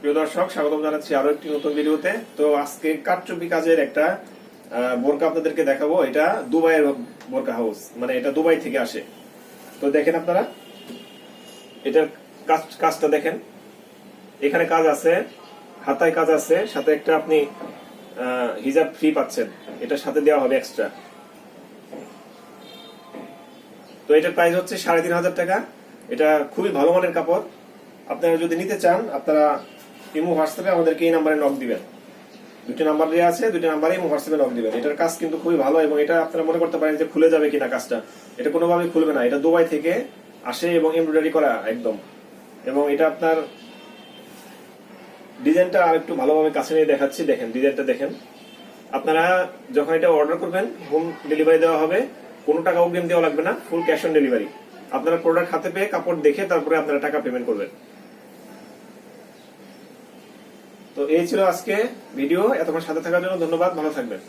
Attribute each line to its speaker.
Speaker 1: প্রিয় দর্শক, স্বাগতম জানাচ্ছি আরো একটি নতুন ভিডিওতে। তো আজকে কারচুপি কাজের একটা বোরকা আপনাদেরকে দেখাবো। এটা দুবাইয়ের বোরকা হাউস, মানে এটা দুবাই থেকে আসে। তো দেখেন আপনারা এটার কাজটা দেখেন। এখানে কাজ আছে, হাতায় কাজ আছে, সাথে একটা আপনি হিজাব ফ্রি পাচ্ছেন, এটার সাথে দেওয়া হবে এক্সট্রা। তো এটার প্রাইস হচ্ছে ৩,৫০০ টাকা। এটা খুবই ভালো মানের কাপড়। আপনারা যদি নিতে চান, আপনারা ইমো হোয়াটসঅ্যাপে আমাদেরকে এই নাম্বারে নক দিবেন। দুটি নাম্বার দেওয়া আছে, দুটি নাম্বারে ইমো হোয়াটসঅ্যাপে নক দিবেন। এটার কাজ কিন্তু খুবই ভালো, এবং এটা আপনারা মনে করতে পারেন যে খুলে যাবে কিনা কাজটা। এটা কোনোভাবেই খুলবে না। এটা দুবাই থেকে আসে এবং এমব্রয়ডারি করা একদম। এবং এটা আপনার ডিজাইনটা আর একটু ভালোভাবে কাছে নিয়ে দেখাচ্ছি। দেখেন ডিজাইনটা দেখেন। আপনারা যখন এটা অর্ডার করবেন, হোম ডেলিভারি দেওয়া হবে, কোনো টাকা অগ্রিম দেওয়া লাগবে না, ফুল ক্যাশ অন ডেলিভারি। আপনারা প্রোডাক্ট হাতে পেয়ে কাপড় দেখে তারপরে আপনারা টাকা পেমেন্ট করবেন। তো এই ছিল আজকে ভিডিও। এতক্ষণ সাথে থাকার জন্য ধন্যবাদ। ভালো থাকবেন।